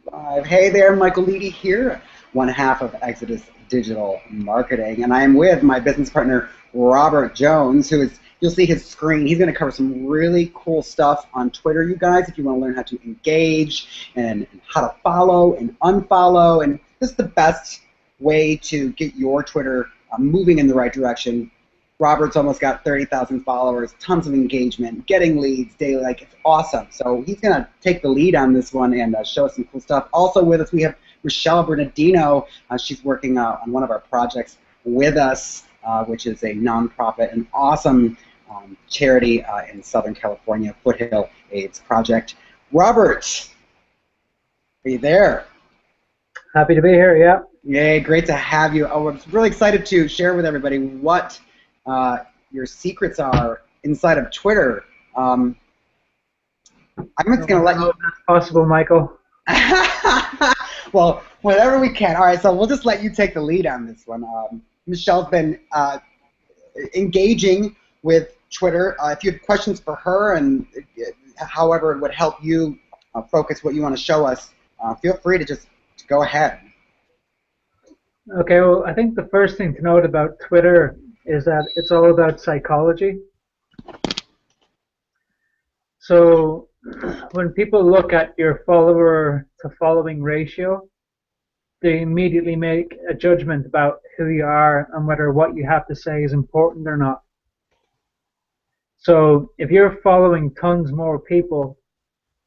Hey there, Michael Leedy here, one half of Exodus Digital Marketing, and I am with my business partner, Robert Jones, who is, you'll see his screen. He's going to cover some really cool stuff on Twitter, you guys, if you want to learn how to engage and how to follow and unfollow, and this is the best way to get your Twitter moving in the right direction. Robert's almost got 30,000 followers, tons of engagement, getting leads daily. Like, it's awesome. So he's going to take the lead on this one and show us some cool stuff. Also with us, we have Michelle Bernardino. She's working on one of our projects with us, which is a nonprofit, an awesome charity in Southern California, Foothill AIDS Project. Robert, are you there? Happy to be here, yeah. Yay, great to have you. Oh, I'm really excited to share with everybody what your secrets are inside of Twitter. I'm just going to let you... That's possible, Michael. Well, whatever we can. All right, so we'll just let you take the lead on this one. Michelle's been engaging with Twitter. If you have questions for her and however it would help you focus what you want to show us, feel free to just go ahead. Okay, well, I think the first thing to note about Twitter is that it's all about psychology. So when people look at your follower to following ratio, they immediately make a judgment about who you are and whether what you have to say is important or not. So if you're following tons more people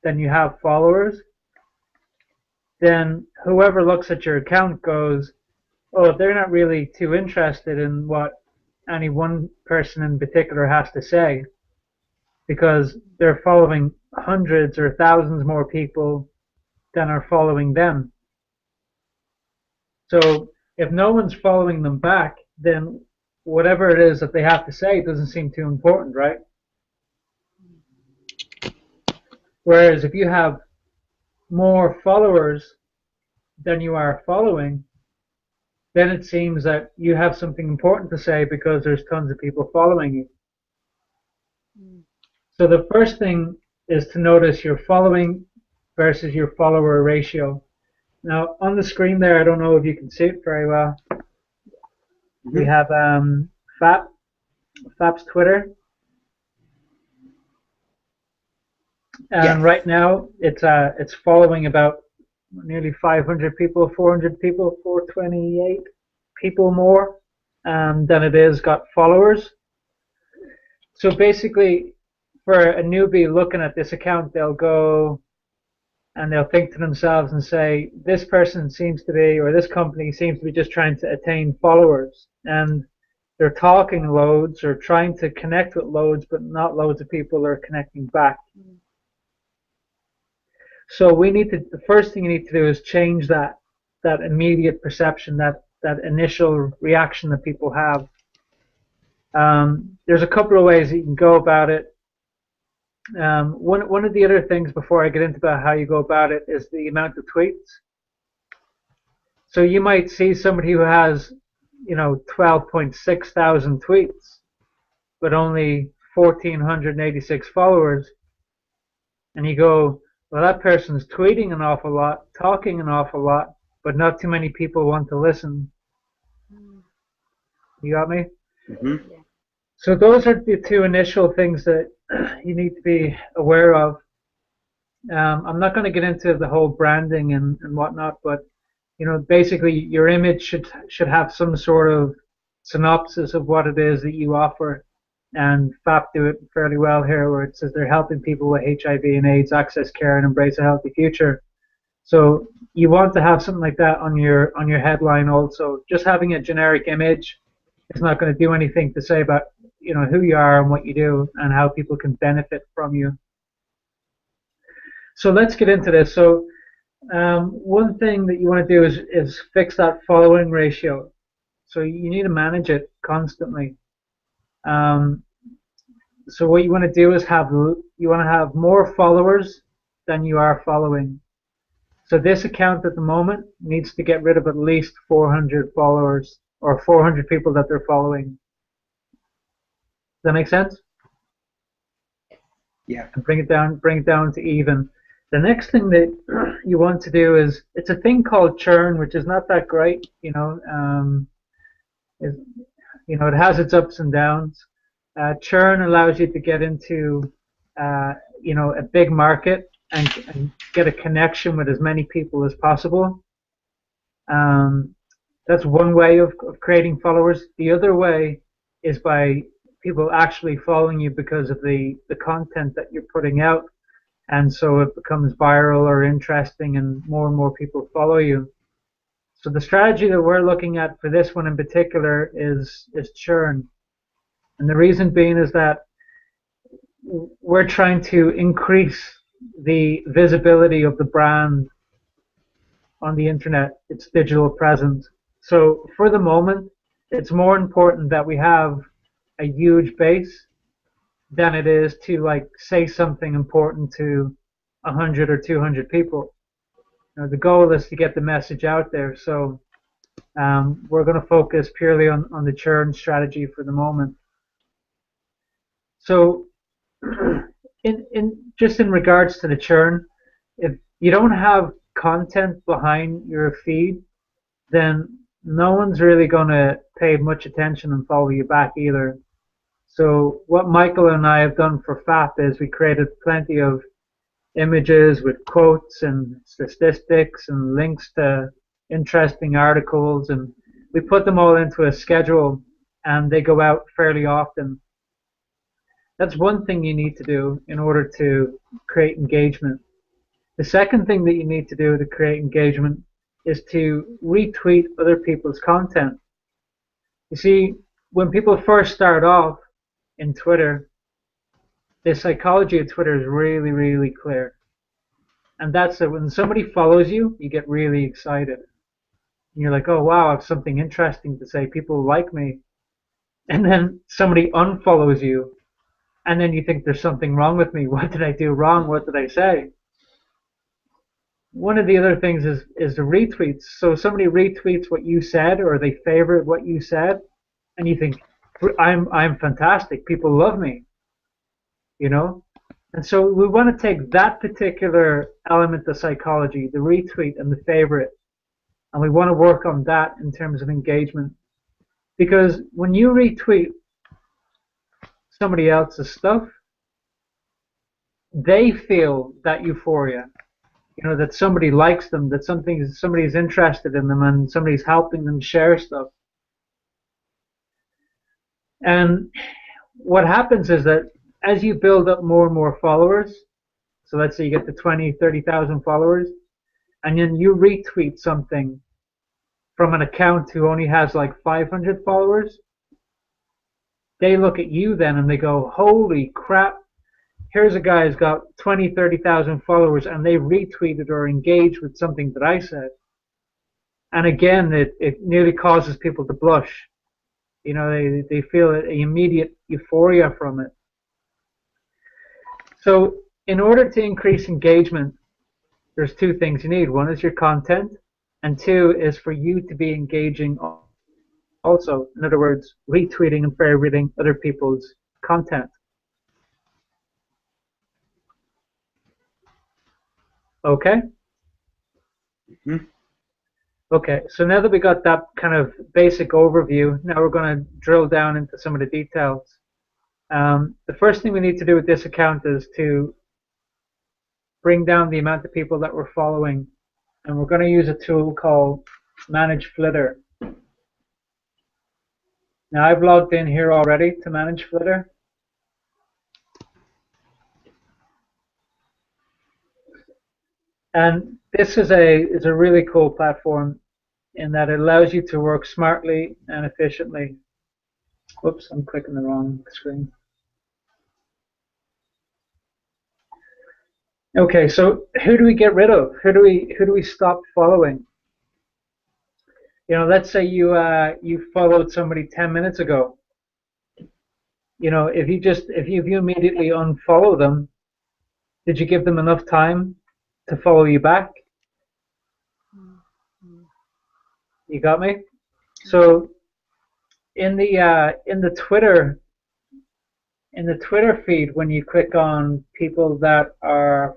than you have followers, then whoever looks at your account goes, oh, they're not really too interested in what any one person in particular has to say, because they're following hundreds or thousands more people than are following them. So if no one's following them back, then whatever it is that they have to say doesn't seem too important, right? Whereas if you have more followers than you are following, then it seems that you have something important to say because there's tons of people following you. So the first thing is to notice your following versus your follower ratio. Now on the screen there, I don't know if you can see it very well. We have FAP's Twitter, and Yes. right now it's following about nearly 500 people, 400 people, 428 people more than it is got followers. So basically, for a newbie looking at this account, they'll go and they'll think to themselves and say, this person seems to be, or this company seems to be just trying to attain followers. And they're talking loads or trying to connect with loads, but not loads of people are connecting back. So the first thing you need to do is change that immediate perception, that initial reaction that people have. There's a couple of ways that you can go about it. One of the other things before I get into about how you go about it is the amount of tweets. So you might see somebody who has, 12.6 thousand tweets, but only 1,486 followers, and you go, well, that person's tweeting an awful lot, talking an awful lot, but not too many people want to listen. You got me? Mm-hmm. So those are the two initial things that you need to be aware of. I'm not going to get into the whole branding and whatnot, but basically your image should have some sort of synopsis of what it is that you offer. And FAP do it fairly well here, where it says they're helping people with HIV and AIDS access care and embrace a healthy future. So you want to have something like that on your headline also. Just having a generic image is not going to do anything to say about who you are and what you do and how people can benefit from you. So let's get into this. So one thing that you want to do is fix that following ratio. So you need to manage it constantly. So what you want to do is you want to have more followers than you are following. So this account at the moment needs to get rid of at least 400 followers or 400 people that they're following. Does that make sense? Yeah. And bring it down to even. The next thing that you want to do is, it's a thing called churn, which is not that great. Is, it has its ups and downs. Churn allows you to get into, a big market and get a connection with as many people as possible. Um, that's one way of creating followers. The other way is by people actually following you because of the content that you're putting out. And so it becomes viral or interesting and more people follow you. So the strategy that we're looking at for this one in particular is churn. And the reason being is that we're trying to increase the visibility of the brand on the internet, its digital presence. So for the moment, it's more important that we have a huge base than it is to like say something important to 100 or 200 people. The goal is to get the message out there. So we're going to focus purely on the churn strategy for the moment. So in regards to the churn, if you don't have content behind your feed, then no one's really going to pay much attention and follow you back either. So what Michael and I have done for FAP is we created plenty of images with quotes and statistics and links to interesting articles, and we put them all into a schedule and they go out fairly often. That's one thing you need to do in order to create engagement. The second thing that you need to do to create engagement is to retweet other people's content. You see, when people first start off in Twitter, the psychology of Twitter is really, really clear. And that's that when somebody follows you, you get really excited. And you're like, oh wow, I have something interesting to say. People like me. And then somebody unfollows you, and then you think there's something wrong with me. What did I do wrong? What did I say? One of the other things is the retweets. So somebody retweets what you said, or they favorite what you said, and you think, I'm fantastic. People love me. And so we want to take that particular element of psychology, the retweet and the favorite, and we want to work on that in terms of engagement. Because when you retweet somebody else's stuff, they feel that euphoria. That somebody likes them, that somebody's interested in them, and somebody's helping them share stuff. And what happens is that as you build up more and more followers, so let's say you get to 20, 30,000 followers, and then you retweet something from an account who only has like 500 followers, they look at you then and they go, holy crap, here's a guy who's got 20, 30,000 followers and they retweeted or engaged with something that I said. And again, it nearly causes people to blush. They feel an immediate euphoria from it. So in order to increase engagement, there's two things you need. One is your content, and two is for you to be engaging also. In other words, retweeting and favoriting other people's content. Okay? Mm-hmm. Okay, so now that we got that kind of basic overview, now we're going to drill down into some of the details. The first thing we need to do with this account is to bring down the amount of people that we're following, and we're going to use a tool called ManageFlitter. Now I've logged in here already to ManageFlitter. And this is a really cool platform in that it allows you to work smartly and efficiently. Whoops, I'm clicking the wrong screen. Okay, so who do we get rid of? Who do we stop following? Let's say you followed somebody 10 minutes ago. If you immediately unfollow them, did you give them enough time to follow you back? You got me? So in the Twitter feed, when you click on people that are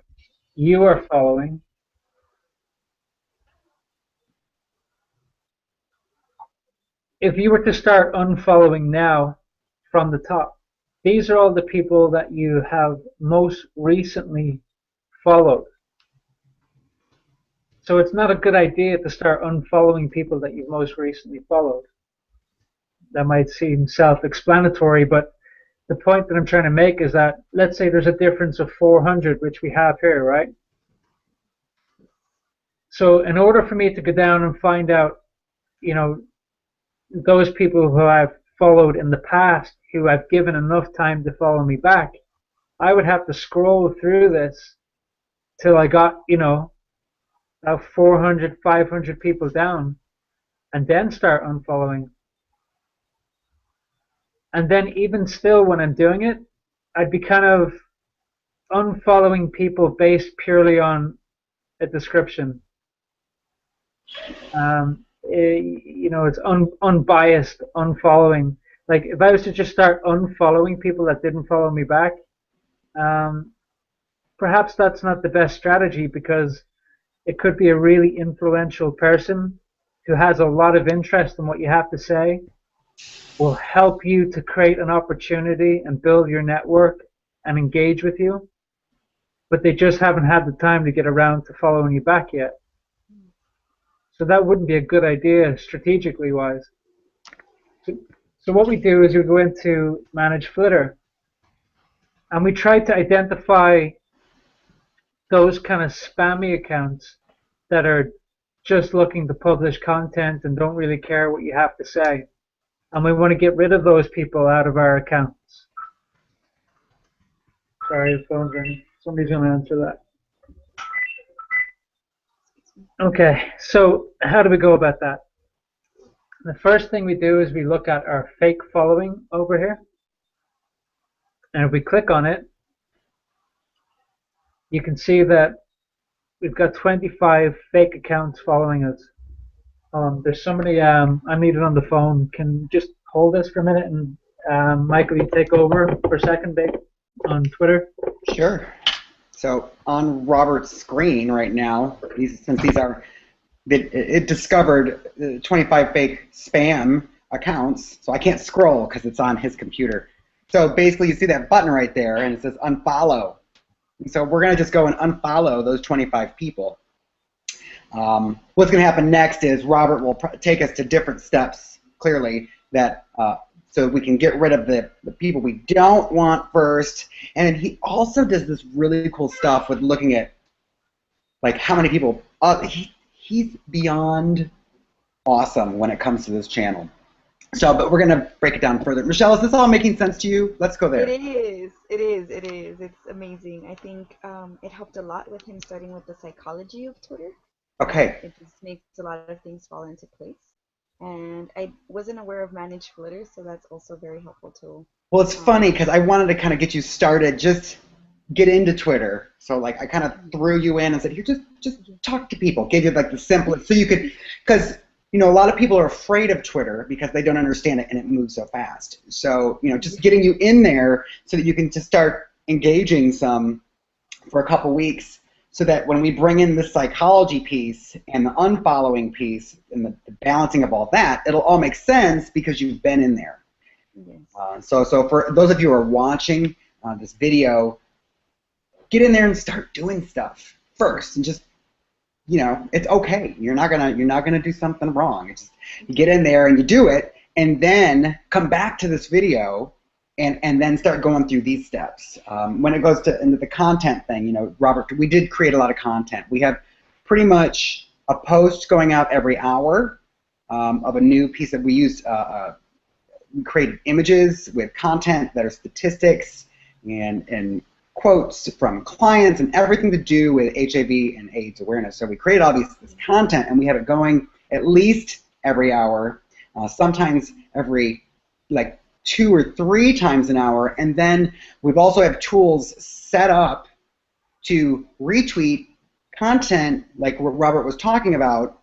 you are following. If you were to start unfollowing now from the top, these are all the people that you have most recently followed. So it's not a good idea to start unfollowing people that you've most recently followed. That might seem self-explanatory, but the point that I'm trying to make is that, let's say there's a difference of 400, which we have here, right? So in order for me to go down and find out, you know, those people who I've followed in the past, who I've given enough time to follow me back, I would have to scroll through this till I got, 400, 500 people down, and then start unfollowing. And then even still, when I'm doing it, I'd be kind of unfollowing people based purely on a description. It's unbiased unfollowing. Like if I was to just start unfollowing people that didn't follow me back, um, perhaps that's not the best strategy, because it could be a really influential person who has a lot of interest in what you have to say, will help you to create an opportunity and build your network and engage with you, but they just haven't had the time to get around to following you back yet. So that wouldn't be a good idea strategically wise. So what we do is we go into ManageFlitter and we try to identify those kind of spammy accounts that are just looking to publish content and don't really care what you have to say. And we want to get rid of those people out of our accounts. Sorry, the phone's ringing. Somebody's going to answer that. Okay, so how do we go about that? The first thing we do is we look at our fake following over here. And if we click on it, you can see that we've got 25 fake accounts following us. There's somebody, I'm needed on the phone. Can you just hold this for a minute, and Michael, you take over for a second, babe, on Twitter? Sure. So on Robert's screen right now, since these are, it discovered 25 fake spam accounts, so I can't scroll because it's on his computer. So basically you see that button right there, and it says unfollow. And so we're going to just go and unfollow those 25 people. What's going to happen next is Robert will take us to different steps, clearly, that so we can get rid of the people we don't want first. And he also does this really cool stuff with looking at like how many people. He's beyond awesome when it comes to this channel. So, but we're going to break it down further. Michelle, is this all making sense to you? Let's go there. It is. It is. It is. It's amazing. I think it helped a lot with him starting with the psychology of Twitter. Okay. It just makes a lot of things fall into place. And I wasn't aware of ManageFlitter, so that's also a very helpful tool. Well, it's funny because I wanted to kind of get you started, just get into Twitter. So like I kind of threw you in and said, here, just talk to people. Gave you like the simplest, so you could, because a lot of people are afraid of Twitter because they don't understand it and it moves so fast. So just getting you in there so that you can just start engaging some for a couple weeks, so that when we bring in the psychology piece and the unfollowing piece and the balancing of all that, it'll all make sense because you've been in there. Yes. So for those of you who are watching this video, get in there and start doing stuff first, and just it's okay. You're not gonna do something wrong. It's just you get in there and you do it, and then come back to this video. And then start going through these steps. When it goes into the content thing, Robert, we did create a lot of content. We have pretty much a post going out every hour of a new piece that we use. We created images with content that are statistics and quotes from clients and everything to do with HIV and AIDS awareness. So we created all this content, and we have it going at least every hour, sometimes every 2 or 3 times an hour, and then we've also have tools set up to retweet content like what Robert was talking about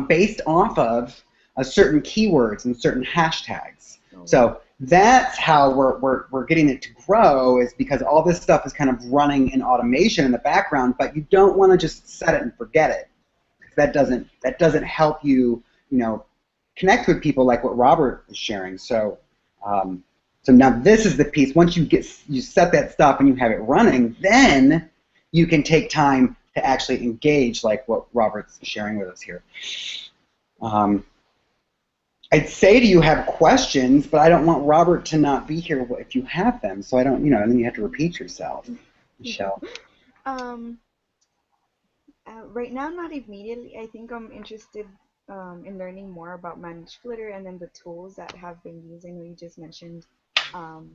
based off of certain keywords and certain hashtags. So that's how we're getting it to grow, is because all this stuff is kind of running in automation in the background, but you don't want to just set it and forget it. That doesn't help you, connect with people like what Robert is sharing. So now this is the piece. Once you set that stuff and you have it running, then you can take time to actually engage, like what Robert's sharing with us here. I'd say to you have questions, but I don't want Robert to not be here if you have them. So I don't, and then you have to repeat yourself, Michelle. Um, right now, not immediately. I think I'm interested in learning more about ManageFlitter and then the tools that have been used. I know you just mentioned um,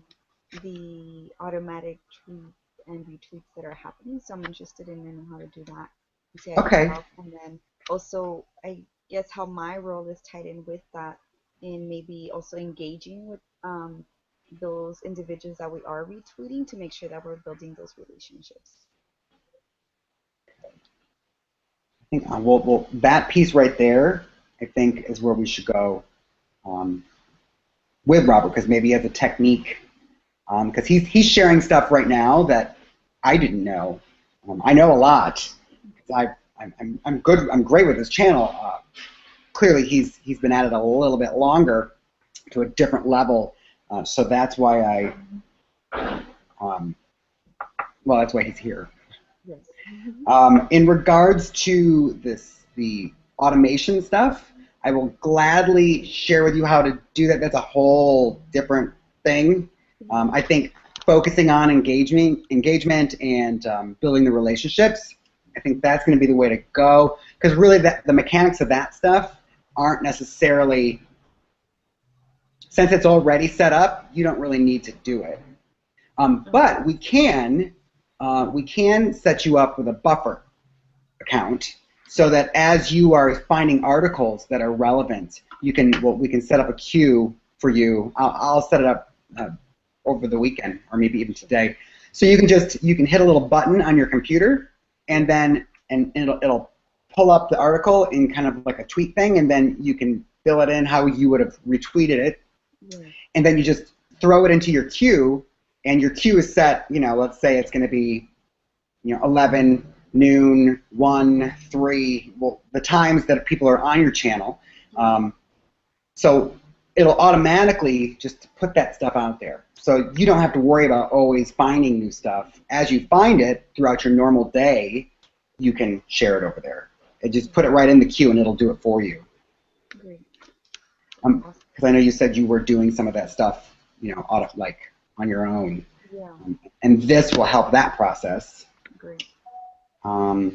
the automatic tweets and retweets that are happening, so I'm interested in learning how to do that and see how I can Okay. help. And then also, I guess how my role is tied in with that, in maybe also engaging with those individuals that we are retweeting to make sure that we're building those relationships. I think well, that piece right there, I think, is where we should go um, with Robert, because maybe he has a technique. Because he's sharing stuff right now that I didn't know. I know a lot. I'm good. I'm great with his channel. Clearly, he's been at it a little bit longer, to a different level. So that's why um, that's why he's here. Yes. In regards to the automation stuff, I will gladly share with you how to do that. That's a whole different thing. I think focusing on engagement and building the relationships, I think that's going to be the way to go. Because really, the mechanics of that stuff aren't necessarily, since it's already set up, you don't really need to do it. But we can set you up with a buffer account, so that as you are finding articles that are relevant, we can set up a queue for you. I'll set it up over the weekend, or maybe even today. So you can hit a little button on your computer, and then it'll pull up the article in kind of like a tweet thing, and then you can fill it in how you would have retweeted it, and then you just throw it into your queue, and your queue is set. Let's say it's going to be 11, noon, 1, 3, well, the times that people are on your channel. So it'll automatically just put that stuff out there. So you don't have to worry about always finding new stuff. As you find it throughout your normal day, you can share it over there. And just put it right in the queue, and it'll do it for you. Great. Because I know you said you were doing some of that stuff, on your own. Yeah. And this will help that process. Great. So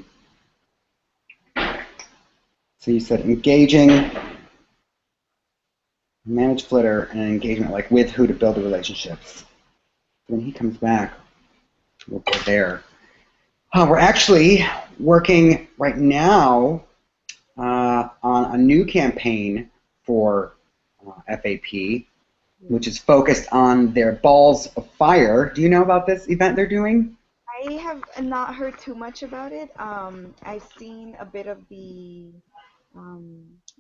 you said engaging, ManageFlitter, and engagement, like with who to build the relationships. When he comes back, we'll go there. We're actually working right now on a new campaign for FAP, which is focused on their Balls of Fire. Do you know about this event they're doing? I have not heard too much about it. I've seen a bit of the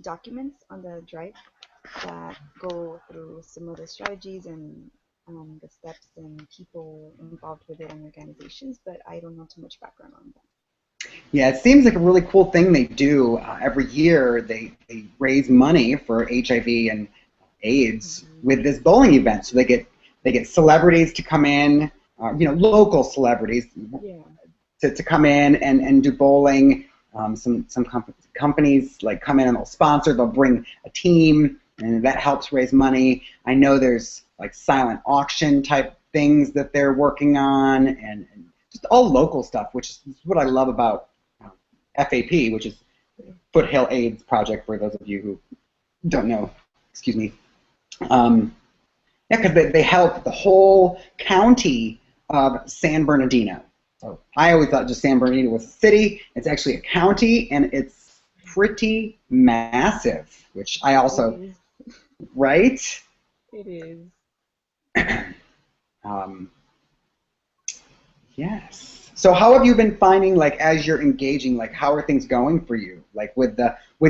documents on the drive that go through some of the strategies and the steps and people involved with it and organizations, but I don't know too much background on that. Yeah, it seems like a really cool thing they do. Every year they raise money for HIV and AIDS with this bowling event. So they get celebrities to come in, local celebrities to come in and do bowling. Some companies like come in and they'll sponsor. They'll bring a team, and that helps raise money. I know there's like silent auction type things that they're working on, and just all local stuff, which is what I love about FAP, which is Foothill AIDS Project, for those of you who don't know. Excuse me. Because they help the whole county of San Bernardino. So I always thought just San Bernardino was a city. It's actually a county, and it's pretty massive, which I also, right? It is. Yes. So how have you been finding, like, as you're engaging, like, how are things going for you, like with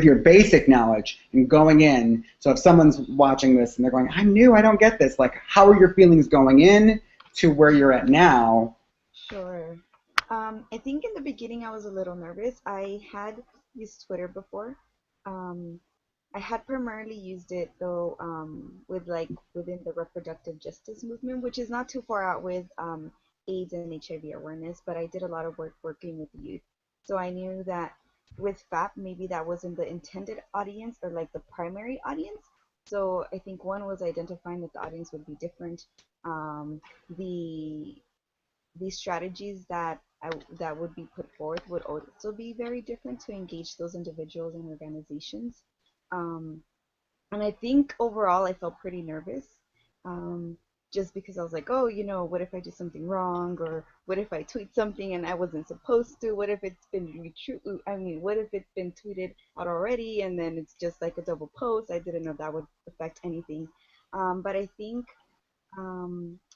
your basic knowledge and going in? So if someone's watching this and they're going, I'm new, I don't get this. Like, how are your feelings going in to where you're at now? Sure. I think in the beginning I was a little nervous. I had used Twitter before. Um, I had primarily used it though with like within the reproductive justice movement, which is not too far out with AIDS and HIV awareness, but I did a lot of work working with youth. So I knew that with FAP, maybe that wasn't the intended audience or like the primary audience. So I think one was identifying that the audience would be different. The strategies that that would be put forth would also be very different to engage those individuals and organizations. Um, and I think overall I felt pretty nervous, um, just because I was like, oh, what if I do something wrong, or what if I tweet something and I wasn't supposed to? What if it's been I mean, what if it's been tweeted out already and then it's just like a double post? I didn't know that would affect anything. But I think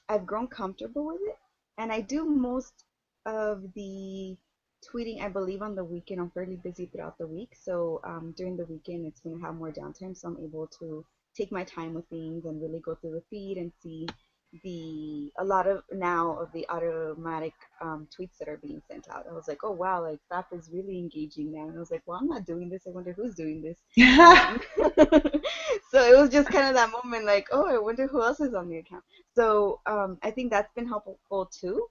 I've grown comfortable with it, and I do most of the tweeting, I believe, on the weekend. I'm fairly busy throughout the week, so during the weekend, it's when I have more downtime, so I'm able to take my time with things and really go through the feed and see a lot of now of the automatic tweets that are being sent out. I was like, oh wow, like that is really engaging now. And I was like, well, I'm not doing this. I wonder who's doing this. So it was just kind of that moment, like, oh, I wonder who else is on the account. So I think that's been helpful too.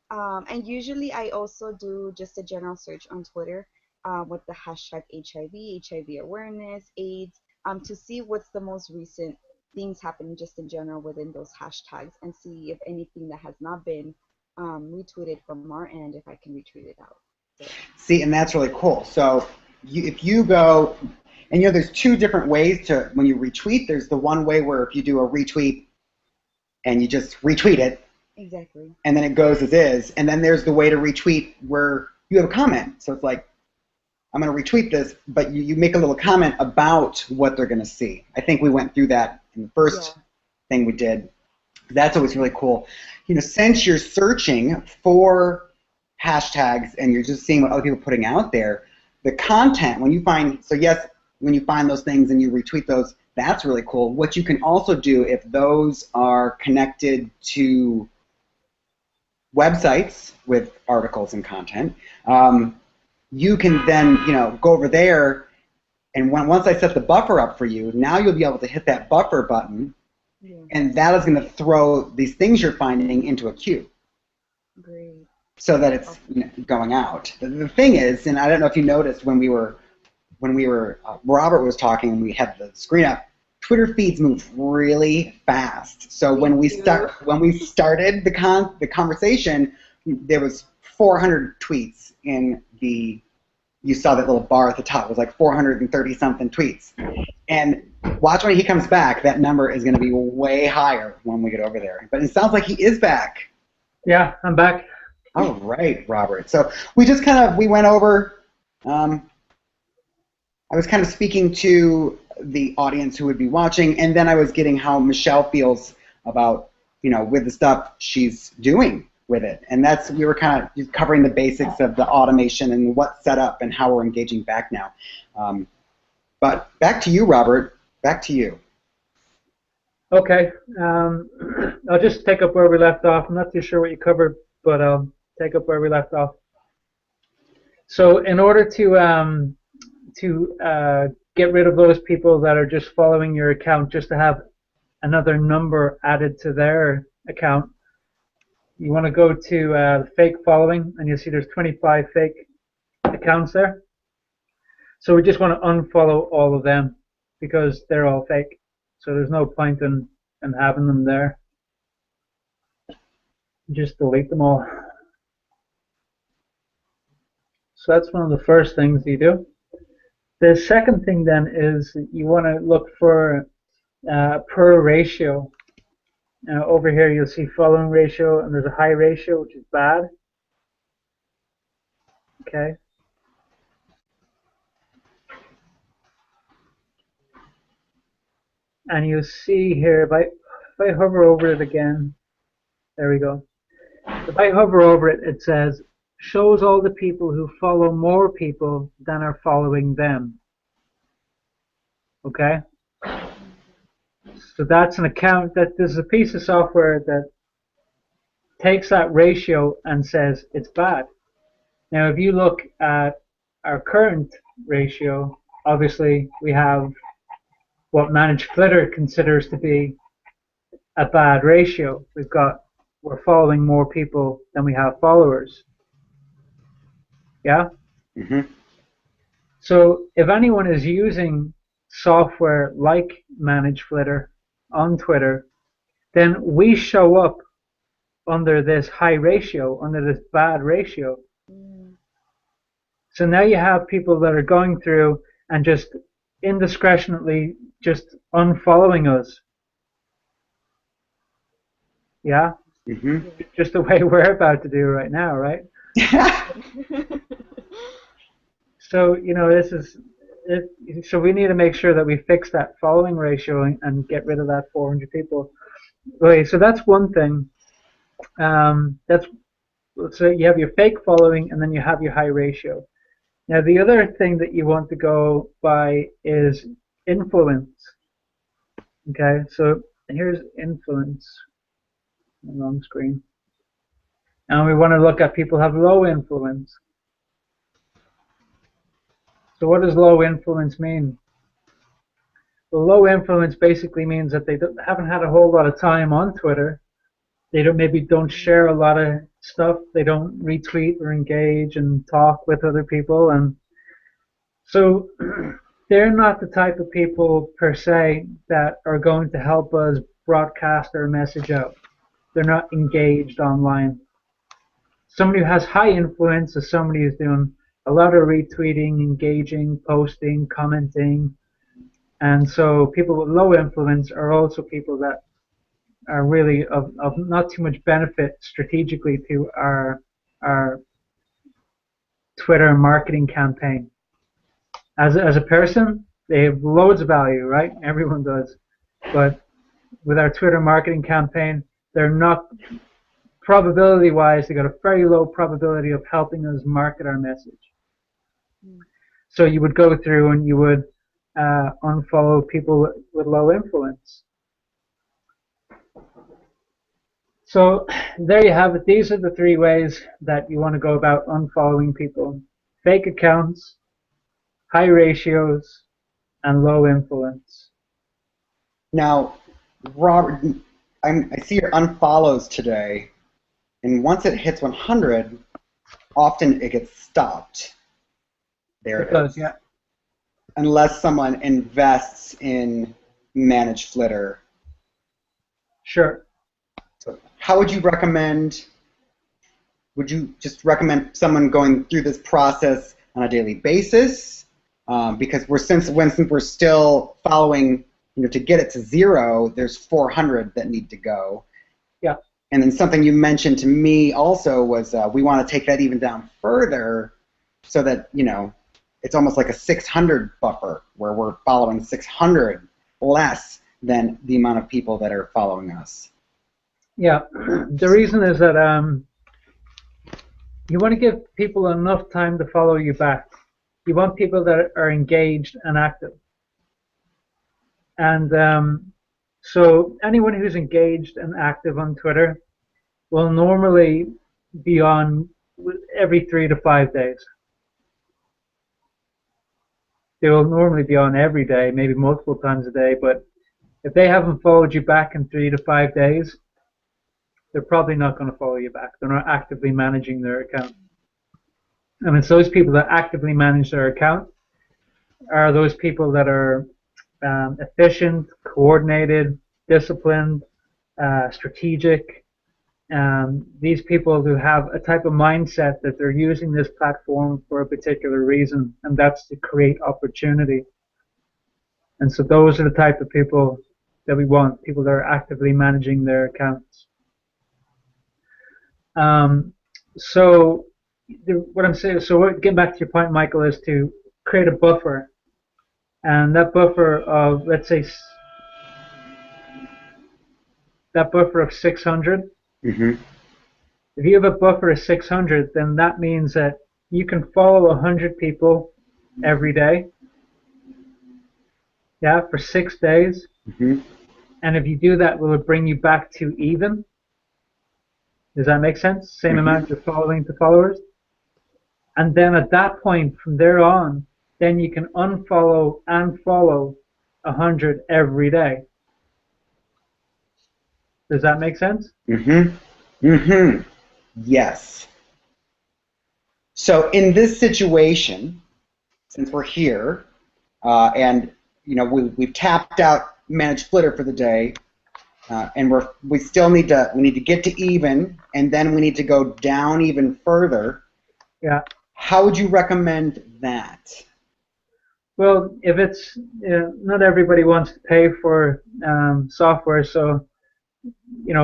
And usually I also do just a general search on Twitter with the hashtag HIV, HIV awareness, AIDS, to see what's the most recent things happening just in general within those hashtags and see if anything that has not been retweeted from our end, if I can retweet it out. So. See, and that's really cool. So if you go, and there's two different ways to, when you retweet, there's the one way where if you do a retweet and you just retweet it, exactly, and then it goes as is, and then there's the way to retweet where you have a comment. So it's like, I'm going to retweet this, but you make a little comment about what they're going to see. I think we went through that in the first thing we did. That's always really cool. Since you're searching for hashtags and you're just seeing what other people are putting out there, the content, when you find those things and you retweet those, that's really cool. What you can also do, if those are connected to websites with articles and content, you can then go over there, and once I set the buffer up for you, now you'll be able to hit that buffer button, and that is going to throw these things you're finding into a queue. Great. So that it's going out. The thing is, and I don't know if you noticed when we were Robert was talking and we had the screen up, Twitter feeds move really fast. So when we started the conversation, there was 400 tweets in the. You saw that little bar at the top. It was like 430 something tweets. And watch when he comes back. That number is going to be way higher when we get over there. But it sounds like he is back. Yeah, I'm back. All right, Robert. So we just we went over. I was kind of speaking to the audience who would be watching, and then I was getting how Michelle feels about, with the stuff she's doing with it. And we were kind of just covering the basics of the automation and what's set up and how we're engaging back now. But back to you, Robert. Back to you. Okay. I'll just take up where we left off. I'm not too sure what you covered, but I'll take up where we left off. So in order to get rid of those people that are just following your account just to have another number added to their account, you want to go to fake following, and you'll see there's 25 fake accounts there. So we just want to unfollow all of them because they're all fake. So there's no point in having them there. Just delete them all. So that's one of the first things you do. The second thing then is you want to look for per ratio. Over here you'll see following ratio, and there's a high ratio, which is bad. Okay. And you'll see here, if I hover over it again, there we go. If I hover over it, it says shows all the people who follow more people than are following them. Okay? So that's an account that there's a piece of software that takes that ratio and says it's bad. Now, if you look at our current ratio, obviously we have what ManageFlitter considers to be a bad ratio. We're following more people than we have followers. Yeah? Mm-hmm. So if anyone is using software like ManageFlitter on Twitter, then we show up under this high ratio, under this bad ratio. Mm. So now you have people that are going through and just indiscriminately just unfollowing us. Yeah? Mm-hmm. Just the way we're about to do right now, right? So, this is it. So we need to make sure that we fix that following ratio and get rid of that 400 people. Okay, so that's one thing. So you have your fake following and then you have your high ratio. Now the other thing that you want to go by is influence. Okay, so here's influence on screen. And we want to look at people who have low influence. So what does low influence mean? Well, low influence basically means that they haven't had a whole lot of time on Twitter. They maybe don't share a lot of stuff. They don't retweet or engage and talk with other people, and so they're not the type of people per se that are going to help us broadcast our message out. They're not engaged online. Somebody who has high influence is somebody who's doing a lot of retweeting, engaging, posting, commenting, and so people with low influence are also people that are really of not too much benefit strategically to our Twitter marketing campaign. As a person, they have loads of value, right? Everyone does. But with our Twitter marketing campaign, they're not, probability-wise, they got a very low probability of helping us market our message. So you would go through and you would unfollow people with low influence. So there you have it. These are the 3 ways that you want to go about unfollowing people. Fake accounts, high ratios, and low influence. Now, Robert, I see your unfollows today, and once it hits 100, often it gets stopped. There it is. Yeah. Unless someone invests in ManageFlitter. Sure. So how would you recommend? Would you just recommend someone going through this process on a daily basis? Because since we're still following, to get it to 0, there's 400 that need to go. Yeah. And then something you mentioned to me also was we want to take that even down further, so that it's almost like a 600 buffer where we're following 600 less than the amount of people that are following us. Yeah. The reason is that you want to give people enough time to follow you back. You want people that are engaged and active. And so anyone who's engaged and active on Twitter will normally be on every 3 to 5 days. They will normally be on every day, maybe multiple times a day, but if they haven't followed you back in 3 to 5 days, they're probably not going to follow you back. They're not actively managing their account. And it's those people that actively manage their account are those people that are efficient, coordinated, disciplined, strategic. These people who have a type of mindset that they're using this platform for a particular reason, and that's to create opportunity. And so those are the type of people that we want, people that are actively managing their accounts. So what I'm saying, getting back to your point, Michael, is to create a buffer. And that buffer of, let's say, that buffer of 600, mm-hmm. If you have a buffer of 600, then that means that you can follow 100 people every day, yeah, for 6 days. Mm-hmm. And if you do that, will it bring you back to even? Does that make sense? Same Mm-hmm. amount of following to followers. And then at that point, from there on, then you can unfollow and follow 100 every day. Does that make sense? Mm-hmm. Mm-hmm. Yes. So in this situation, since we're here, and we've tapped out ManageFlitter for the day, and we still need to get to even, and then we need to go down even further. Yeah. How would you recommend that? Well, if it's not everybody wants to pay for software, so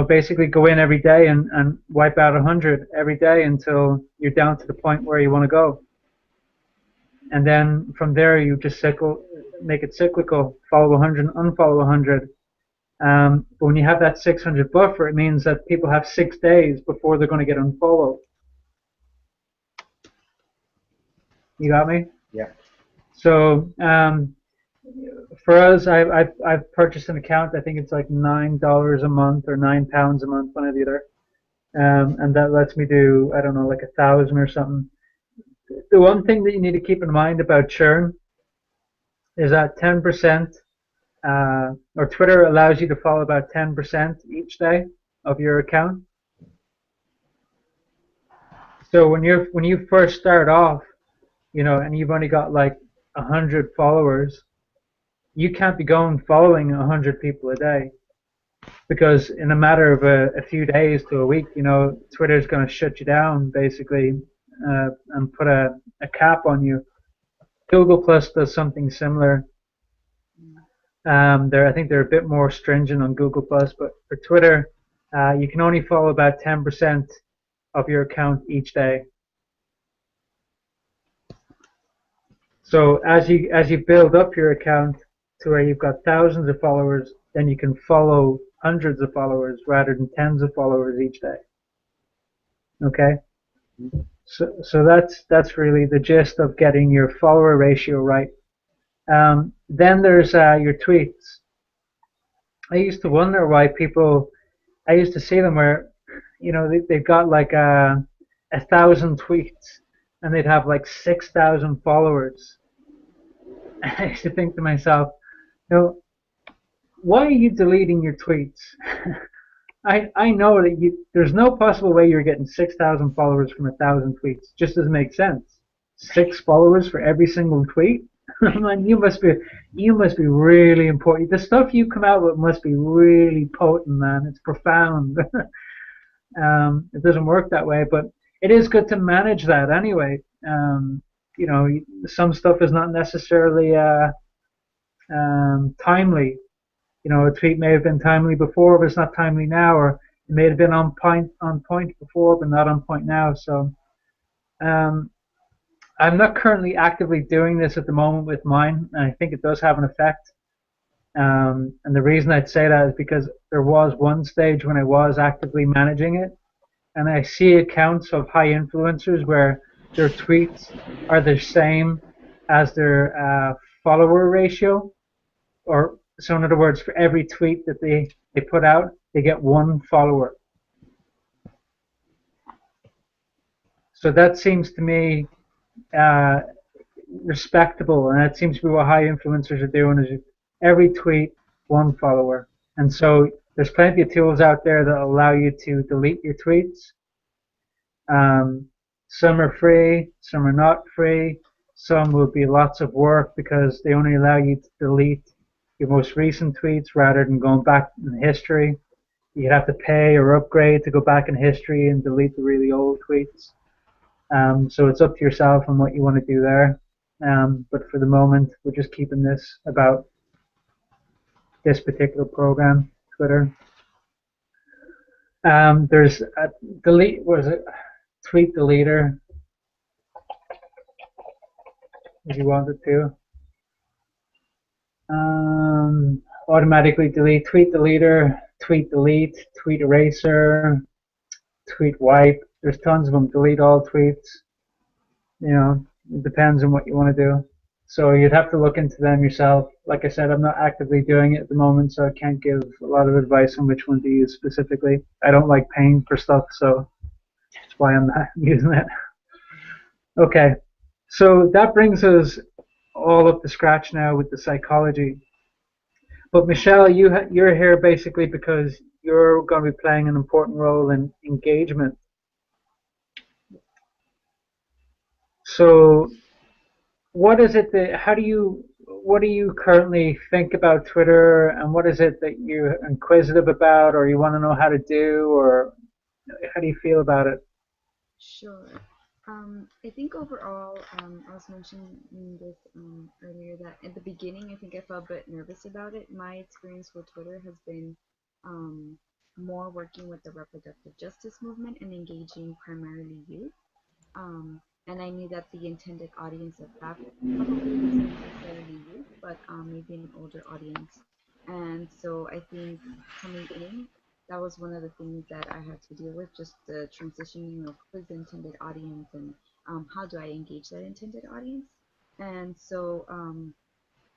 basically go in every day and wipe out 100 every day until you're down to the point where you want to go. And then from there, you just make it cyclical, follow 100, unfollow 100. But when you have that 600 buffer, it means that people have 6 days before they're going to get unfollowed. You got me? Yeah. So for us, I've purchased an account. I think it's like $9 a month or £9 a month, one or the other. And that lets me do, I don't know, like 1,000 or something. The one thing that you need to keep in mind about churn is that 10%, or Twitter allows you to follow about 10% each day of your account. So when you first start off, and you've only got like 100 followers, you can't be going following 100 people a day, because in a matter of a few days to a week, Twitter's going to shut you down basically, and put a cap on you. Google Plus does something similar. I think they're a bit more stringent on Google Plus, but for Twitter, you can only follow about 10% of your account each day. So as you build up your account to where you've got thousands of followers, then you can follow hundreds of followers rather than tens of followers each day. Okay? So that's really the gist of getting your follower ratio right. Then there's your tweets. I used to wonder why people. I used to see them where, they've got like 1,000 tweets, and they'd have like 6,000 followers. I used to think to myself, why are you deleting your tweets? I know that there's no possible way you're getting 6,000 followers from 1,000 tweets. Just doesn't make sense. 6 followers for every single tweet? Man, you must be really important. The stuff you come out with must be really potent, man. It's profound. It doesn't work that way, but it is good to manage that anyway. Some stuff is not necessarily timely. A tweet may have been timely before, but it's not timely now, or it may have been on point before, but not on point now. So I'm not currently actively doing this at the moment with mine, and I think it does have an effect. And the reason I'd say that is because there was one stage when I was actively managing it, and I see accounts of high influencers where their tweets are the same as their follower ratio, or so in other words, for every tweet that they put out, they get 1 follower. So that seems to me respectable, and that seems to be what high influencers are doing, is every tweet, 1 follower. And so there's plenty of tools out there that allow you to delete your tweets. Some are free, some are not free. Some will be lots of work because they only allow you to delete your most recent tweets rather than going back in history. You'd have to pay or upgrade to go back in history and delete the really old tweets. So it's up to yourself on what you want to do there. But for the moment, we're just keeping this about this particular program, Twitter. There's a tweet deleter, if you wanted to. Automatically delete, tweet deleter, tweet delete, tweet eraser, tweet wipe. There's tons of them. Delete all tweets. You know, it depends on what you want to do. So you'd have to look into them yourself. Like I said, I'm not actively doing it at the moment, so I can't give a lot of advice on which one to use specifically. I don't like paying for stuff, so that's why I'm not using it. Okay, so that brings us all up to scratch now with the psychology. But Michelle, you're here basically because you're going to be playing an important role in engagement. So what is it that, what do you currently think about Twitter, and what is it that you're inquisitive about, or you want to know how to do, or how do you feel about it? Sure. I think overall, I was mentioning this earlier that at the beginning, I think I felt a bit nervous about it. My experience with Twitter has been um, more working with the reproductive justice movement and engaging primarily youth. And I knew that the intended audience of that probably wasn't necessarily youth, but maybe an older audience. And so I think coming in, that was one of the things that I had to deal with, just the transitioning of who is the intended audience and how do I engage that intended audience. And so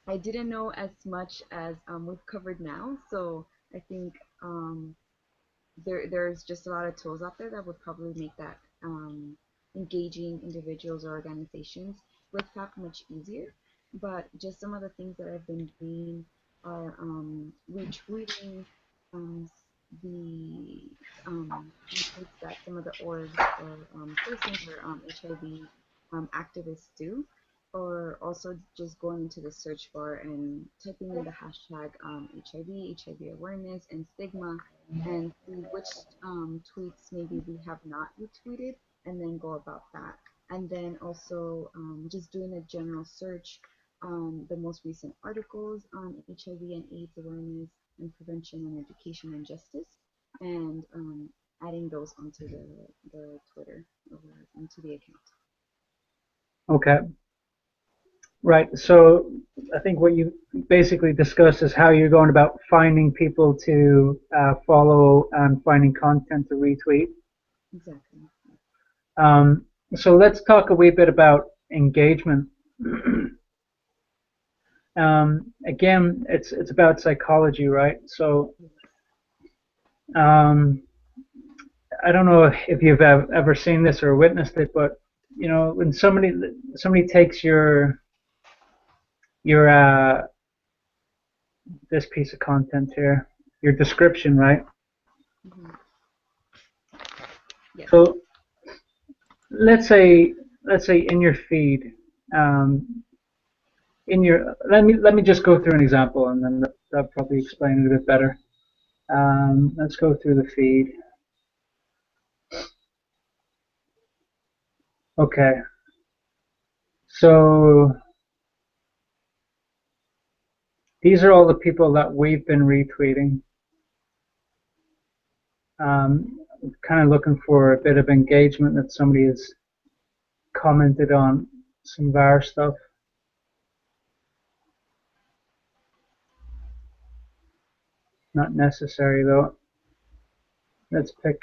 I didn't know as much as we've covered now. So I think there's just a lot of tools out there that would probably make that engaging individuals or organizations with that much easier. But just some of the things that I've been doing are retweeting um, the retweets that some of the orgs or persons or HIV activists do, or also just going into the search bar and typing in the hashtag HIV awareness, and stigma, and see which tweets maybe we have not retweeted, and then go about that. And then also just doing a general search on the most recent articles on HIV and AIDS awareness and prevention and education and justice, and adding those onto the Twitter or onto the account. Okay, right. So I think what you basically discussed is how you're going about finding people to follow and finding content to retweet. Exactly. So let's talk a wee bit about engagement. Again, it's about psychology, right? So I don't know if you've ever seen this or witnessed it, but you know, when somebody takes your this piece of content here, your description, right? Mm-hmm. Yes. So let's say in your feed, um, let me just go through an example, and then that'll probably explain it a bit better. Let's go through the feed. Okay, so these are all the people that we've been retweeting. Kind of looking for a bit of engagement, that somebody has commented on some of our stuff. Not necessary though. Let's pick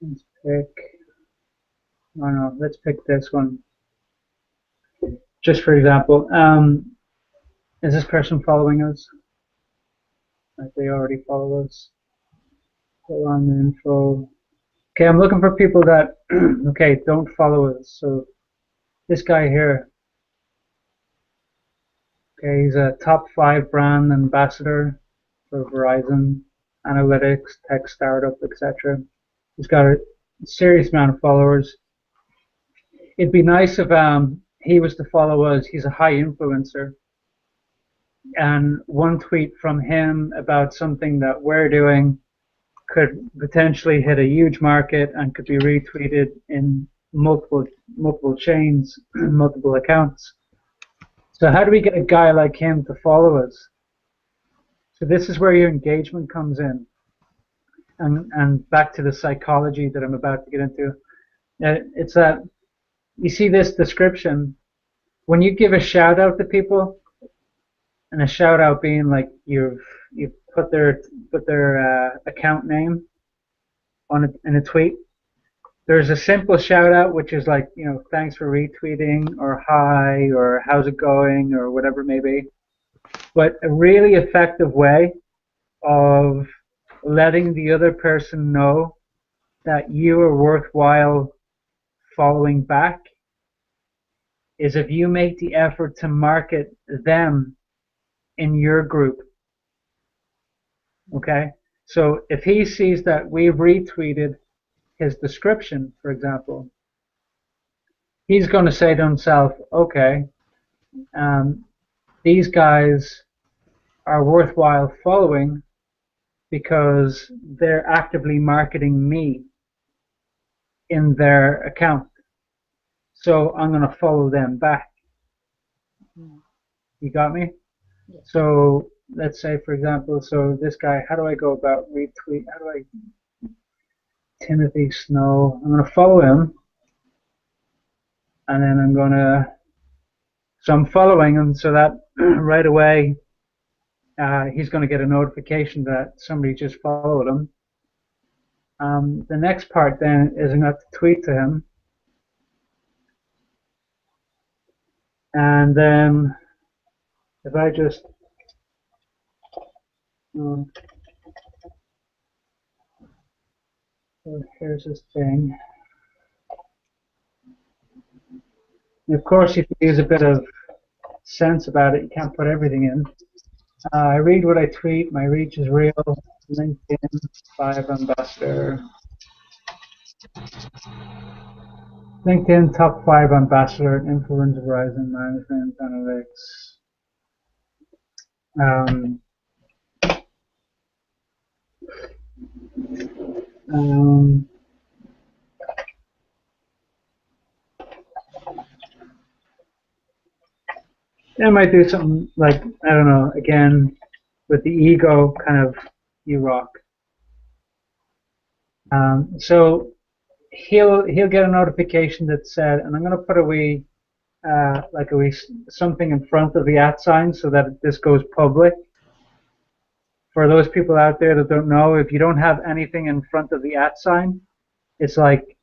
let's pick oh no, let's pick this one. Just for example, is this person following us? Like they already follow us. Go on the info. Okay, I'm looking for people that okay, don't follow us. So this guy here, okay, he's a top 5 brand ambassador for Verizon, analytics, tech startup, etc. He's got a serious amount of followers. It'd be nice if he was to follow us. He's a high influencer, and one tweet from him about something that we're doing could potentially hit a huge market and could be retweeted in multiple chains, multiple accounts. So how do we get a guy like him to follow us? So this is where your engagement comes in, and back to the psychology that I'm about to get into. It's that you see this description when you give a shout out to people, and a shout out being like you've put their account name on it in a tweet. There's a simple shout out, which is like, thanks for retweeting, or hi, or how's it going, or whatever it may be. But a really effective way of letting the other person know that you are worthwhile following back is if you make the effort to market them in your group. Okay? So if he sees that we've retweeted his description, for example, he's going to say to himself, okay, these guys are worthwhile following because they're actively marketing me in their account. So I'm going to follow them back. You got me? Yes. So let's say, for example, so this guy, how do I go about retweet? How do I, Timothy Snow, I'm going to follow him, and then so I'm following him so that right away he's going to get a notification that somebody just followed him. The next part then is I'm going to tweet to him, and then if I just so here's this thing. And of course, if you use a bit of sense about it, you can't put everything in. I read what I tweet. My reach is real. LinkedIn 5 ambassador. LinkedIn top 5 ambassador, influencer rising management analytics. I might do something like, I don't know, again, with the ego kind of, you rock. So he'll get a notification that said, and I'm going to put something in front of the @ sign so that this goes public. For those people out there that don't know, if you don't have anything in front of the @ sign, it's like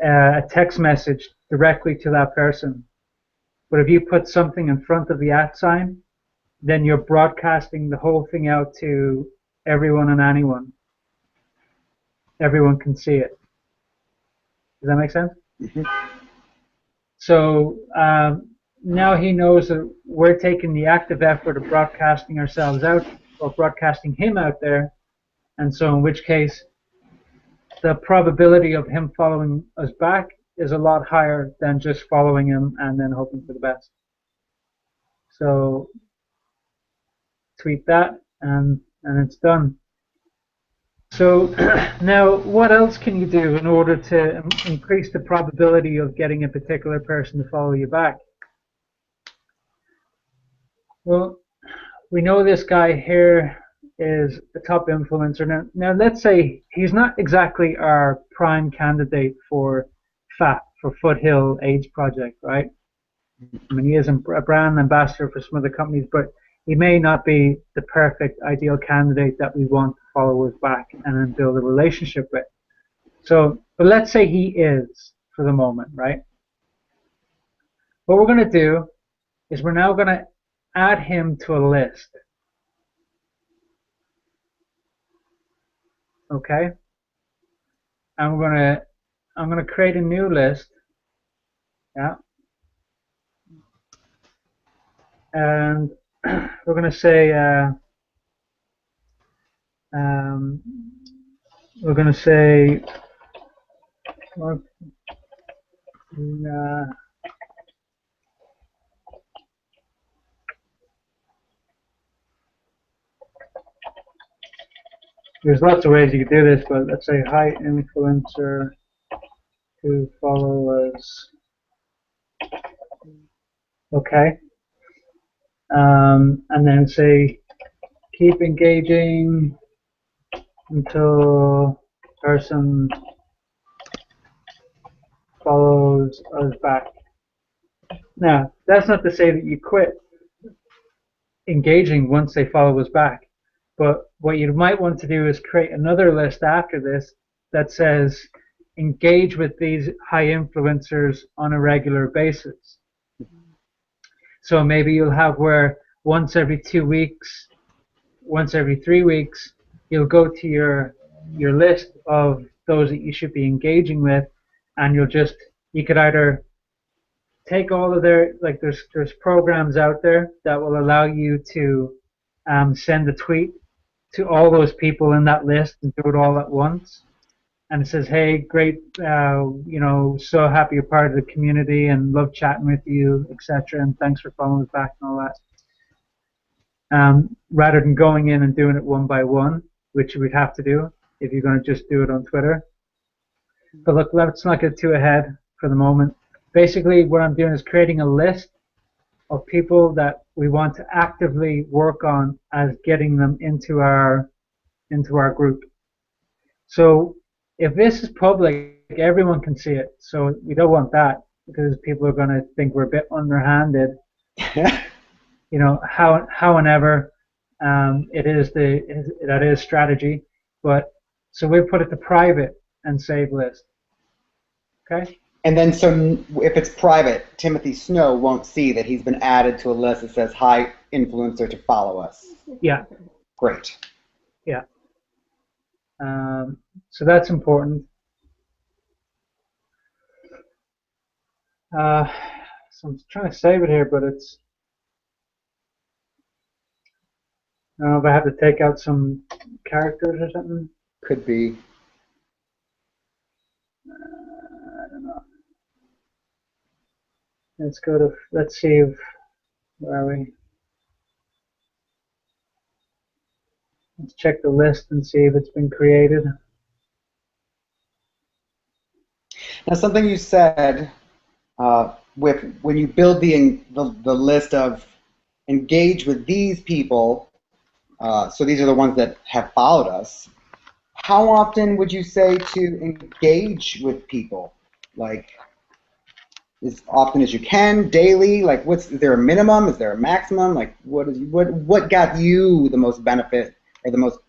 a text message directly to that person. But if you put something in front of the @ sign, then you're broadcasting the whole thing out to everyone and anyone. Everyone can see it. Does that make sense? Mm-hmm. So now he knows that we're taking the active effort of broadcasting ourselves out, or broadcasting him out there, and so in which case the probability of him following us back is a lot higher than just following him and then hoping for the best. So tweet that, and it's done. So now what else can you do in order to increase the probability of getting a particular person to follow you back? Well, we know this guy here is a top influencer. Now let's say he's not exactly our prime candidate for FAP, for Foothill AIDS Project, right? I mean, he is a brand ambassador for some other companies, but he may not be the perfect ideal candidate that we want to follow us back and then build a relationship with. So, but let's say he is for the moment, right? What we're going to do is we're now going to add him to a list. Okay? And I'm going to create a new list. Yeah. And we're going to say there's lots of ways you could do this, but let's say hi influencer to follow us. Okay. And then say keep engaging until person follows us back. Now, that's not to say that you quit engaging once they follow us back, But what you might want to do is create another list after this that says engage with these high influencers on a regular basis. So maybe you'll have where once every 2 weeks, once every 3 weeks, you'll go to your list of those that you should be engaging with, and you could either take all of their, like there's programs out there that will allow you to send a tweet to all those people in that list and do it all at once. And it says, hey, great, so happy you're part of the community and love chatting with you, etc. And thanks for following us back and all that. Rather than going in and doing it one by one, which you would have to do if you're going to just do it on Twitter. But look, let's not get too ahead for the moment. Basically, what I'm doing is creating a list of people that we want to actively work on as getting them into our group. So if this is public, everyone can see it. So we don't want that because people are going to think we're a bit underhanded. However, that is strategy. But so we put it to private and save list. Okay. And then, so if it's private, Timothy Snow won't see that he's been added to a list that says "Hi, influencer" to follow us. Yeah. Great. Yeah. So that's important. So I'm trying to save it here, but it's. I don't know if I have to take out some characters or something. Could be. I don't know. Let's see where are we? Let's check the list and see if it's been created. Now, something you said with when you build the list of engage with these people, so these are the ones that have followed us. How often would you say to engage with people? Like, as often as you can, daily? Like, is there a minimum? Is there a maximum? Like, what got you the most benefit or the most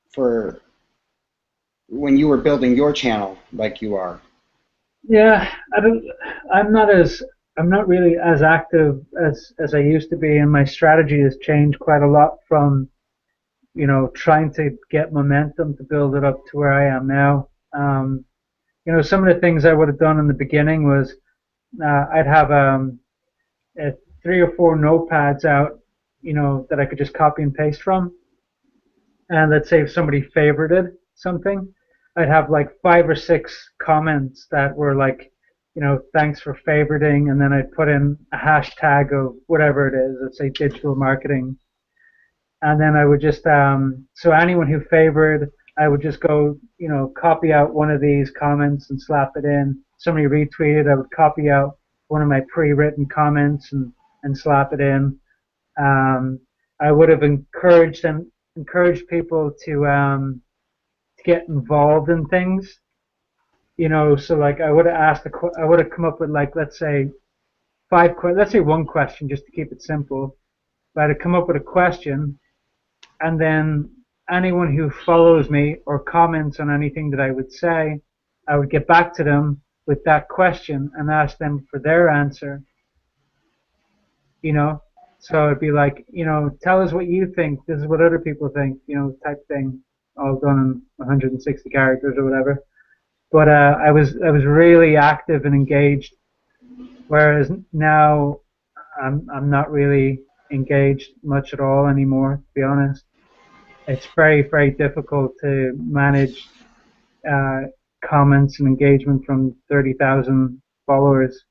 for when you were building your channel like you are? Yeah, I'm not really as active as I used to be, and my strategy has changed quite a lot from trying to get momentum to build it up to where I am now. Some of the things I would have done in the beginning was I'd have 3 or 4 notepads out, that I could just copy and paste from. And let's say if somebody favorited something, I'd have like 5 or 6 comments that were like, thanks for favoriting, and then I'd put in a hashtag of whatever it is, let's say digital marketing. And then I would just, so anyone who favored, I would just go, copy out one of these comments and slap it in. Somebody retweeted, I would copy out one of my pre-written comments and slap it in. I would have encouraged people to get involved in things. So like I would have come up with like, let's say one question just to keep it simple. But I'd come up with a question, and then anyone who follows me or comments on anything that I would say, I would get back to them with that question and ask them for their answer. So it'd be like, tell us what you think. This is what other people think, type thing, all done in 160 characters or whatever. But I was really active and engaged, whereas now I'm not really engaged much at all anymore, to be honest. It's very, very difficult to manage comments and engagement from 30,000 followers.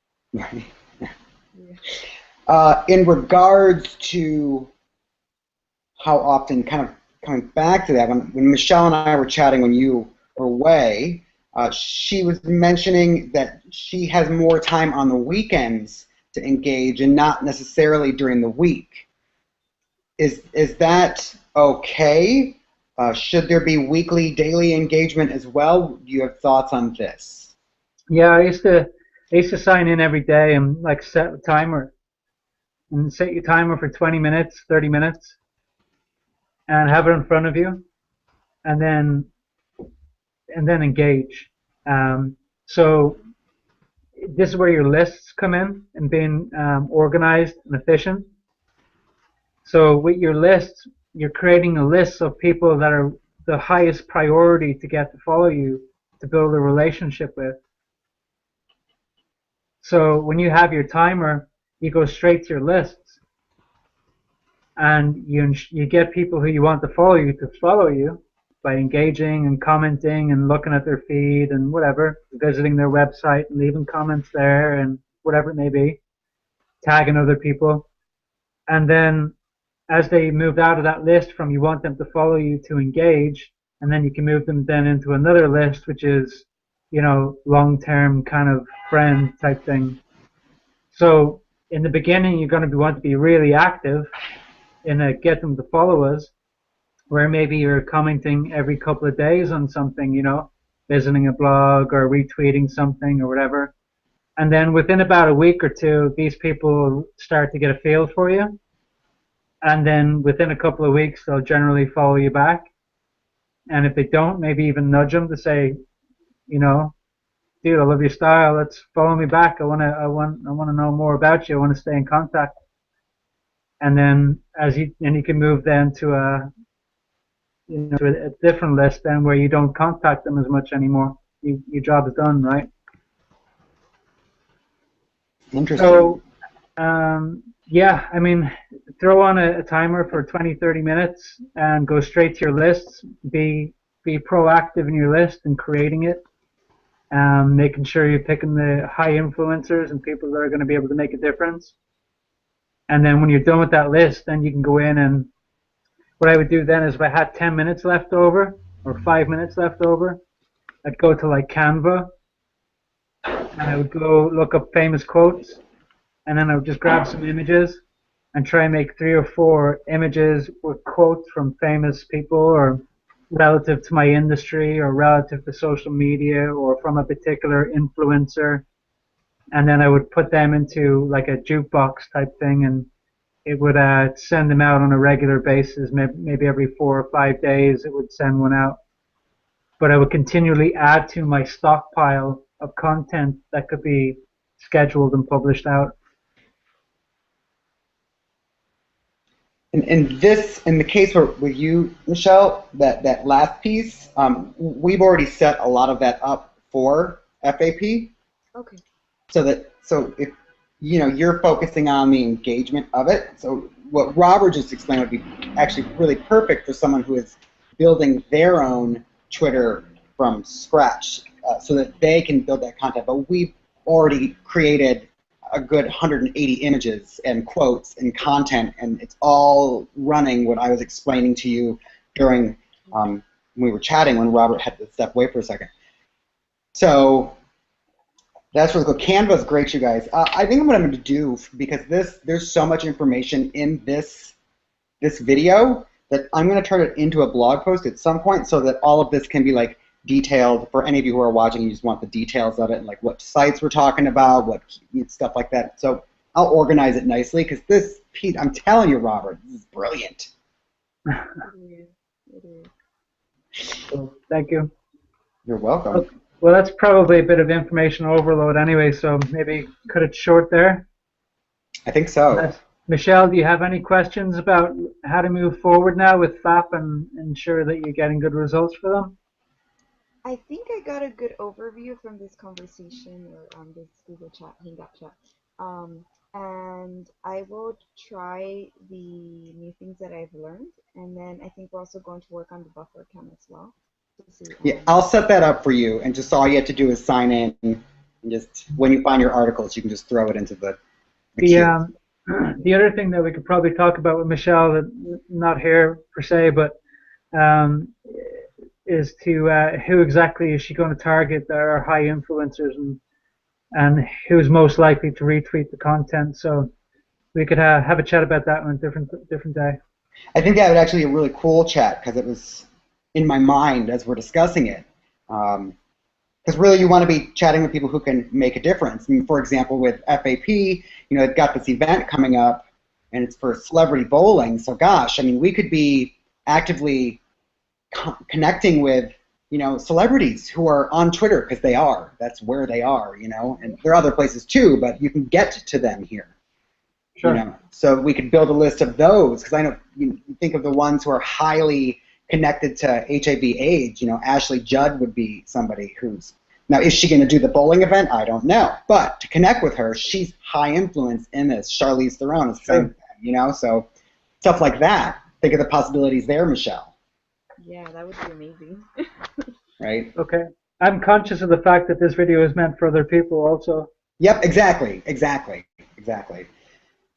In regards to how often, kind of coming back to that, when Michelle and I were chatting when you were away, she was mentioning that she has more time on the weekends to engage and not necessarily during the week. Is that okay? Should there be weekly, daily engagement as well? Do you have thoughts on this? Yeah, I used to sign in every day and like set a timer. And set your timer for 20 minutes, 30 minutes. and have it in front of you, and then engage. So this is where your lists come in and being organized and efficient. So with your lists, you're creating a list of people that are the highest priority to get to follow you, to build a relationship with. So when you have your timer, you go straight to your lists, and you get people who you want to follow you by engaging and commenting and looking at their feed and whatever, visiting their website and leaving comments there and whatever it may be, tagging other people. And then as they move out of that list from you want them to follow you to engage, and then you can move them then into another list, which is, long-term kind of friend type thing. So in the beginning, you're going to want to be really active in a get them to follow us, where maybe you're commenting every couple of days on something, visiting a blog or retweeting something or whatever. And then within about a week or two, these people start to get a feel for you. And then within a couple of weeks, they'll generally follow you back. And if they don't, maybe even nudge them to say, dude, I love your style. Let's follow me back. I want to know more about you. I want to stay in contact. And then you can move then to a different list then where you don't contact them as much anymore. Your job is done, right? Interesting. So, yeah, I mean, throw on a timer for 20, 30 minutes and go straight to your lists. Be proactive in your list and creating it. Making sure you're picking the high influencers and people that are going to be able to make a difference. And then when you're done with that list, then you can go in, and what I would do then is if I had 10 minutes left over or 5 minutes left over, I'd go to like Canva and I would go look up famous quotes, and then I would just grab some images and try and make 3 or 4 images with quotes from famous people or relative to my industry or relative to social media or from a particular influencer. And then I would put them into like a jukebox type thing, and it would send them out on a regular basis, maybe every 4 or 5 days it would send one out. But I would continually add to my stockpile of content that could be scheduled and published out. In the case with you, Michelle, that last piece, we've already set a lot of that up for FAP. Okay. So if you're focusing on the engagement of it, so what Robert just explained would be actually really perfect for someone who is building their own Twitter from scratch, so that they can build that content. But we've already created a good 180 images and quotes and content, and it's all running what I was explaining to you during when we were chatting when Robert had to step away for a second. So that's really cool. Canva's great, you guys. I think what I'm going to do, because there's so much information in this video, that I'm going to turn it into a blog post at some point so that all of this can be like detailed for any of you who are watching. You just want the details of it and like what sites we're talking about, what stuff like that. So I'll organize it nicely, because this piece, I'm telling you, Robert, this is brilliant. It is. So, thank you. You're welcome. Okay. Well, that's probably a bit of information overload anyway, so maybe cut it short there. I think so. Michelle, do you have any questions about how to move forward now with FAP and ensure that you're getting good results for them? I think I got a good overview from this conversation or this Google chat, Hangout chat. And I will try the new things that I've learned, and then I think we're also going to work on the buffer account as well. Yeah, I'll set that up for you, and just all you have to do is sign in, and just when you find your articles, you can just throw it into the queue. The other thing that we could probably talk about with Michelle, that not here per se, but is to who exactly is she going to target that are high influencers, and who's most likely to retweet the content. So we could have a chat about that on a different day. I think that would actually be a really cool chat, because it was in my mind as we're discussing it. Because really you want to be chatting with people who can make a difference. I mean, for example, with FAP, they've got this event coming up, and it's for celebrity bowling. So gosh, I mean, we could be actively connecting with, celebrities who are on Twitter, because they are. That's where they are, and there are other places too, but you can get to them here. Sure. So we could build a list of those, because I know you think of the ones who are highly connected to HIV/AIDS. Ashley Judd would be somebody who's, now is she going to do the bowling event? I don't know, but to connect with her, she's high influence in this. Charlize Theron is the same thing, so stuff like that. Think of the possibilities there, Michelle. Yeah, that would be amazing. Right? Okay. I'm conscious of the fact that this video is meant for other people also. Yep, exactly.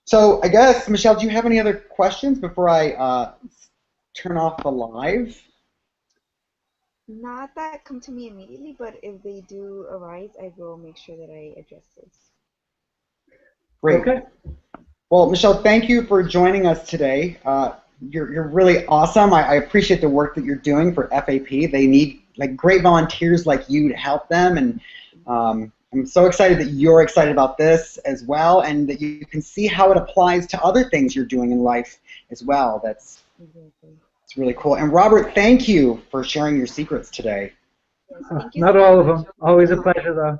So I guess, Michelle, do you have any other questions before I turn off the live? Not that come to me immediately, but if they do arise, I will make sure that I address those. Great. Okay. Well, Michelle, thank you for joining us today. You're really awesome. I appreciate the work that you're doing for FAP. They need great volunteers like you to help them, and I'm so excited that you're excited about this as well, and that you can see how it applies to other things you're doing in life as well. It's really cool. And Robert, thank you for sharing your secrets today. Yes, thank you Not so all of much. them. Always a pleasure, though.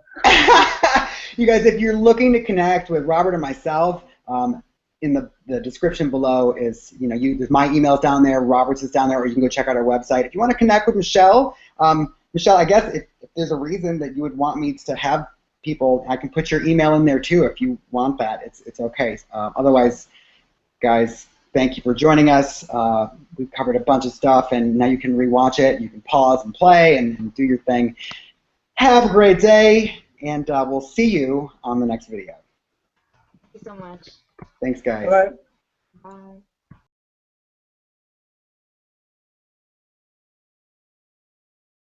You guys, if you're looking to connect with Robert and myself, in the description below is, there's my email's down there, Robert's is down there, or you can go check out our website. If you want to connect with Michelle, Michelle, I guess if there's a reason that you would want me to have people, I can put your email in there too if you want that. It's okay. Otherwise, guys, thank you for joining us. We've covered a bunch of stuff, and now you can rewatch it. You can pause and play and do your thing. Have a great day, and we'll see you on the next video. Thank you so much. Thanks, guys. All right. Bye.